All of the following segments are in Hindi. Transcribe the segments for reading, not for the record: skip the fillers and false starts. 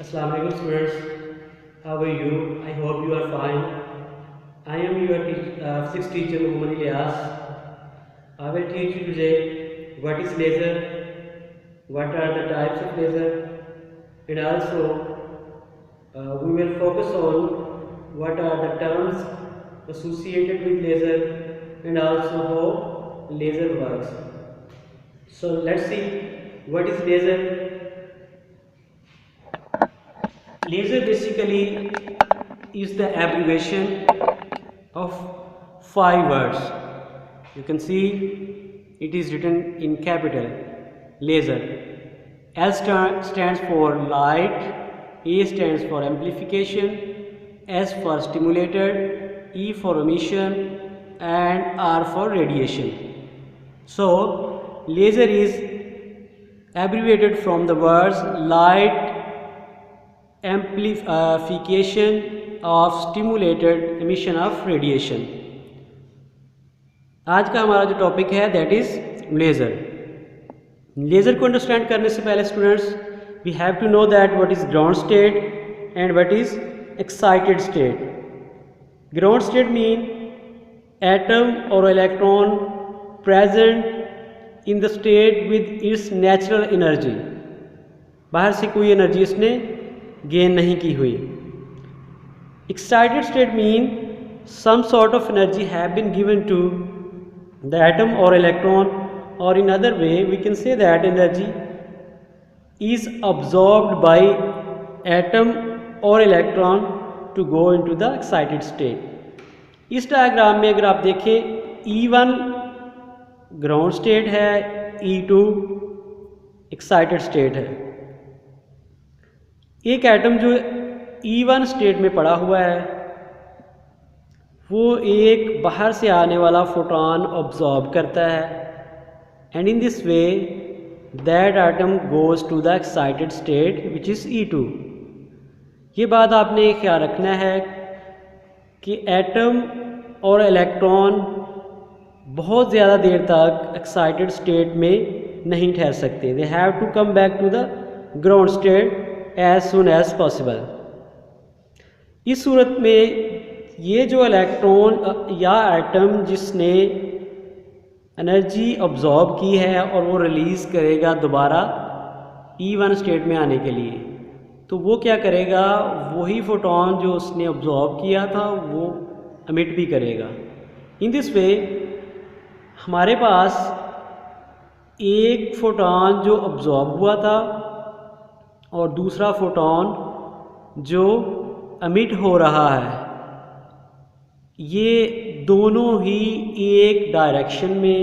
Assalamu alaikum students, how are you? I hope you are fine. I am your physics teacher Muhammad Ilyas. I will teach you today what is laser, what are the types of laser, and also we will focus on what are the terms associated with laser and also how laser works. So let's see what is laser. Laser basically is the abbreviation of 5 words. You can see it is written in capital laser. L stands for light, A stands for amplification, S for stimulated, E for emission, and R for radiation. So laser is abbreviated from the words light, amplification of stimulated emission of radiation. आज का हमारा जो टॉपिक है दैट इज लेज़र. लेज़र को अंडरस्टैंड करने से पहले students we have to know that what is ground state and what is excited state. Ground state mean atom और electron present in the state with its natural energy. बाहर से कोई एनर्जी इसने गेन नहीं की हुई. Excited state mean some sort of energy have been given to the atom or electron, or in other way we can say that energy is absorbed by atom or electron to go into the excited state. इस डायग्राम में अगर आप देखें E1 ग्राउंड स्टेट है, E2 एक्साइटेड स्टेट है. एक एटम जो E1 स्टेट में पड़ा हुआ है वो एक बाहर से आने वाला फोटोन ऑब्जॉर्ब करता है and in this way that atom goes to the excited state which is E2. ये बात आपने ख्याल रखना है कि एटम और इलेक्ट्रॉन बहुत ज़्यादा देर तक एक्साइटेड स्टेट में नहीं ठहर सकते. They have to come back to the ground state as soon as possible. इस सूरत में ये जो इलेक्ट्रॉन या एटम जिसने एनर्जी ऑब्जॉर्ब की है और वो रिलीज़ करेगा दोबारा E1 स्टेट में आने के लिए, तो वो क्या करेगा, वही फोटोन जो उसने ऑब्जॉर्ब किया था वो एमिट भी करेगा. इन दिस वे हमारे पास एक फोटोन जो ऑब्जॉर्ब हुआ था और दूसरा फोटोन जो एमिट हो रहा है, ये दोनों ही एक डायरेक्शन में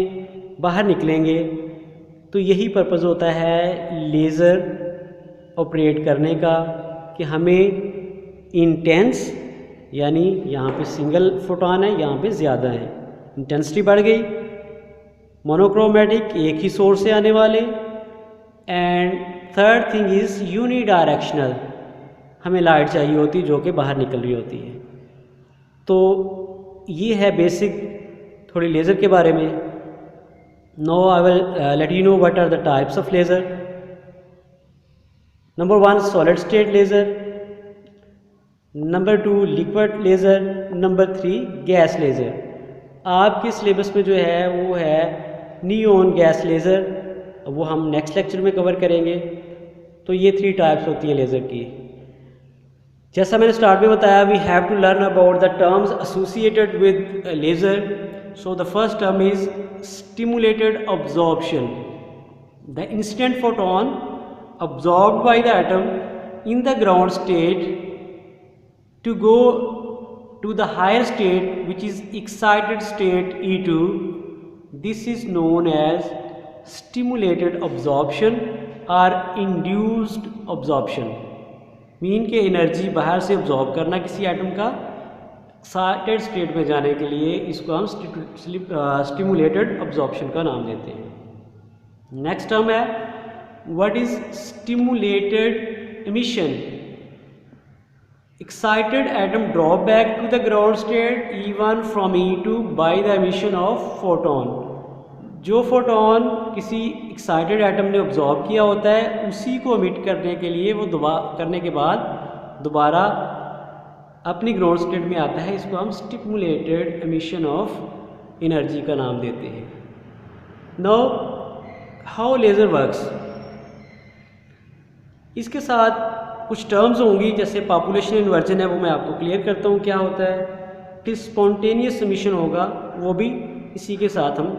बाहर निकलेंगे. तो यही पर्पस होता है लेज़र ऑपरेट करने का कि हमें इंटेंस, यानी यहाँ पे सिंगल फोटोन है, यहाँ पे ज़्यादा है, इंटेंसिटी बढ़ गई. मोनोक्रोमेटिक, एक ही सोर्स से आने वाले. And third thing is unidirectional, हमें लाइट चाहिए होती जो कि बाहर निकल रही होती है. तो ये है बेसिक थोड़ी लेज़र के बारे में. No I will let you know what are the types of laser. Number 1 solid state laser, number 2 liquid laser, number 3 gas laser. आपके सिलेबस में जो है वो है नियॉन गैस लेज़र, वो हम नेक्स्ट लेक्चर में कवर करेंगे. तो ये 3 टाइप्स होती हैं लेज़र की. जैसा मैंने स्टार्ट में बताया, we have to learn about the terms associated with laser. So the first term is stimulated absorption. The instant photon absorbed by the atom in the ground state to go to the higher state which is excited state E2. This is known as stimulated absorption or induced absorption. Mean के एनर्जी बाहर से ऑब्जॉर्ब करना किसी एटम का एक्साइटेड स्टेट में जाने के लिए, इसको हम स्टिमुलेटेड अब्जॉर्प्शन का नाम देते हैं. नेक्स्ट टर्म है what is stimulated emission. Excited atom drop back to the ground state E1 from E2 by the emission of photon. जो फोटोन किसी एक्साइटेड एटम ने ऑब्जॉर्व किया होता है उसी को एमिट करने के लिए वो करने के बाद दोबारा अपनी ग्राउंड स्टेट में आता है। इसको हम स्टिमुलेटेड एमिशन ऑफ एनर्जी का नाम देते हैं। नाउ हाउ लेज़र वर्क्स, इसके साथ कुछ टर्म्स होंगी, जैसे पॉपुलेशन इन्वर्जन है वो मैं आपको क्लियर करता हूँ क्या होता है। फिर स्पॉन्टेनियस एमिशन होगा, वो भी इसी के साथ हम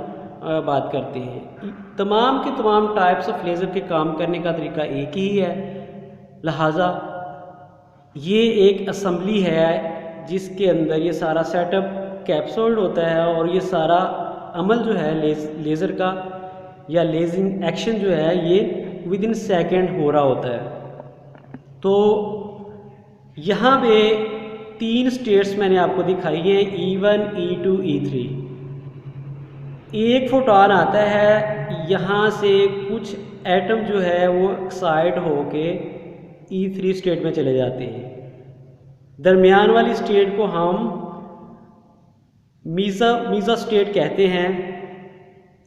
बात करते हैं। तमाम के तमाम टाइप्स ऑफ लेज़र के काम करने का तरीका एक ही है, लिहाजा ये एक असेंबली है जिसके अंदर ये सारा सेटअप कैप्सूल्ड होता है और ये सारा अमल जो है लेज़र का या लेजिंग एक्शन जो है ये विद इन सेकेंड हो रहा होता है। तो यहाँ पे 3 स्टेट्स मैंने आपको दिखाई है, E1, E2, E3। एक फोटोन आता है, यहाँ से कुछ एटम जो है वो एक्साइट होके E3 स्टेट में चले जाते हैं। दरमियान वाली स्टेट को हम मीज़ा स्टेट कहते हैं।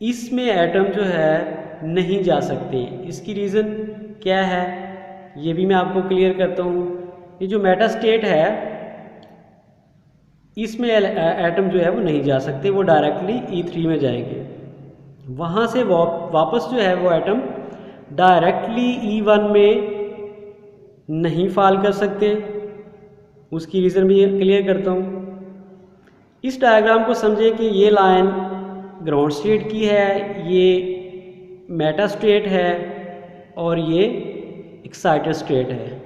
इसमें एटम जो है नहीं जा सकते। इसकी रीज़न क्या है ये भी मैं आपको क्लियर करता हूँ। ये जो मेटा स्टेट है इसमें एटम जो है वो नहीं जा सकते, वो डायरेक्टली E3 में जाएंगे। वहाँ से वापस जो है वो एटम डायरेक्टली E1 में नहीं फॉल कर सकते। उसकी रीज़न भी क्लियर करता हूँ। इस डायग्राम को समझें कि ये लाइन ग्राउंड स्टेट की है, ये मेटा स्टेट है और ये एक्साइटेड स्टेट है।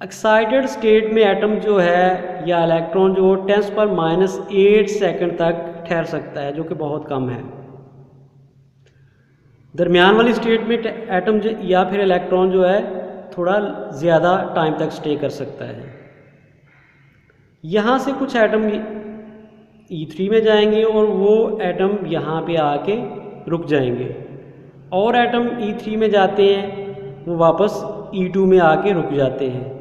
एक्साइटेड स्टेट में एटम जो है या इलेक्ट्रॉन जो 10⁻⁸ सेकंड तक ठहर सकता है, जो कि बहुत कम है। दरमियान वाली स्टेट में एटम या फिर इलेक्ट्रॉन जो है थोड़ा ज़्यादा टाइम तक स्टे कर सकता है। यहाँ से कुछ एटम E3 में जाएंगे और वो एटम यहाँ पे आके रुक जाएंगे, और एटम E3 में जाते हैं वो वापस E2 में आके रुक जाते हैं।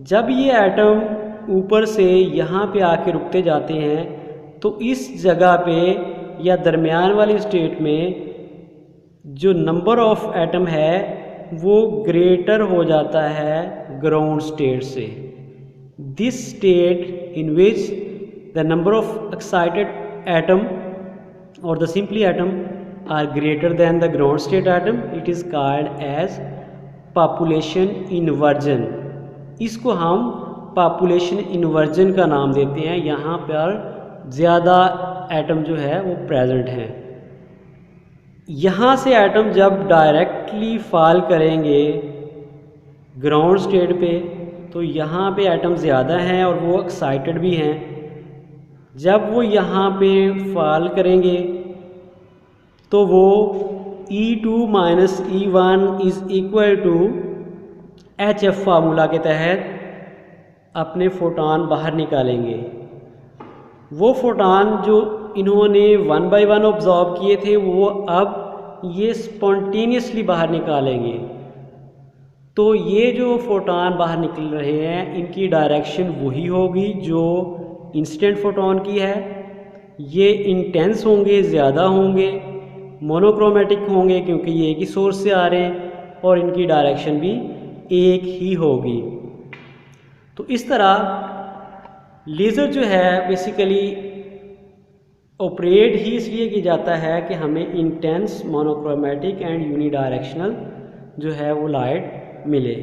जब ये एटम ऊपर से यहाँ पे आके रुकते जाते हैं तो इस जगह पे या दरमियान वाली स्टेट में जो नंबर ऑफ एटम है वो ग्रेटर हो जाता है ग्राउंड स्टेट से। This state in which the number of excited atom और the simply atom are greater than the ground state atom, it is called as population inversion. इसको हम पॉपुलेशन इन्वर्जन का नाम देते हैं। यहाँ पर ज़्यादा एटम जो है वो प्रेजेंट हैं। यहाँ से एटम जब डायरेक्टली फॉल करेंगे ग्राउंड स्टेट पे तो यहाँ पे एटम ज़्यादा हैं और वो एक्साइटेड भी हैं। जब वो यहाँ पे फॉल करेंगे तो वो E2 minus E1 is equal to HF formula के तहत अपने फोटोन बाहर निकालेंगे। वो फोटोन जो इन्होंने 1 बाय 1 ऑब्जॉर्व किए थे वो अब ये स्पॉन्टेनियसली बाहर निकालेंगे। तो ये जो फोटोन बाहर निकल रहे हैं इनकी डायरेक्शन वही होगी जो इंसिडेंट फोटोन की है। ये इंटेंस होंगे, ज़्यादा होंगे, मोनोक्रोमेटिक होंगे क्योंकि ये एक ही सोर्स से आ रहे हैं, और इनकी डायरेक्शन भी एक ही होगी। तो इस तरह लेज़र जो है बेसिकली ऑपरेट ही इसलिए किया जाता है कि हमें इंटेंस, मोनोक्रोमेटिक एंड यूनिडायरेक्शनल जो है वो लाइट मिले,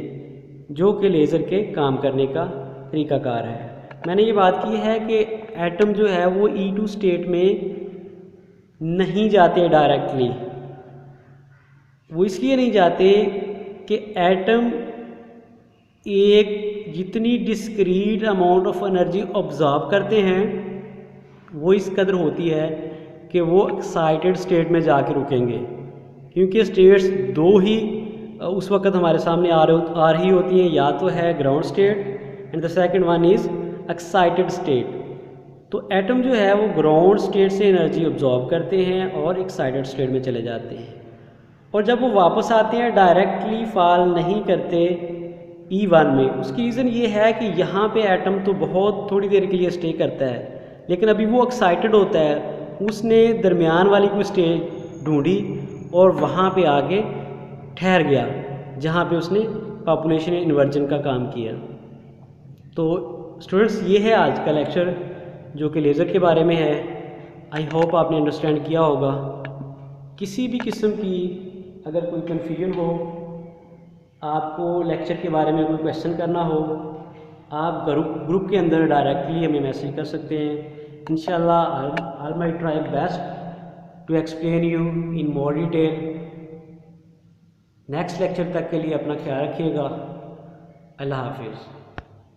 जो कि लेज़र के काम करने का तरीकाकार है। मैंने ये बात की है कि एटम जो है वो E2 स्टेट में नहीं जाते डायरेक्टली। वो इसलिए नहीं जाते कि एटम एक जितनी discrete amount of energy absorb करते हैं वो इस कदर होती है कि वो एक्साइटेड स्टेट में जाके रुकेंगे, क्योंकि स्टेट्स दो ही उस वक़्त हमारे सामने आ रही होती हैं, या तो है ground state and the second one is excited state. तो एटम जो है वो ग्राउंड स्टेट से एनर्जी ऑब्जॉर्व करते हैं और एक्साइटेड स्टेट में चले जाते हैं, और जब वो वापस आते हैं डायरेक्टली फॉल नहीं करते E1 में। उसकी रीज़न ये है कि यहाँ पे एटम तो बहुत थोड़ी देर के लिए स्टे करता है, लेकिन अभी वो एक्साइटेड होता है, उसने दरमियान वाली कोई स्टेज ढूंढी और वहाँ पे आके ठहर गया जहाँ पे उसने पॉपुलेशन इन्वर्जन का काम किया। तो स्टूडेंट्स ये है आज का लेक्चर जो कि लेज़र के बारे में है। आई होप आपने अंडरस्टैंड किया होगा। किसी भी किस्म की अगर कोई कन्फ्यूजन हो, आपको लेक्चर के बारे में कोई क्वेश्चन करना हो, आप ग्रुप के अंदर डायरेक्टली हमें मैसेज कर सकते हैं। इंशाल्लाह I my try best to explain you in more detail. Next lecture तक के लिए अपना ख्याल रखिएगा। अल्लाह हाफिज़।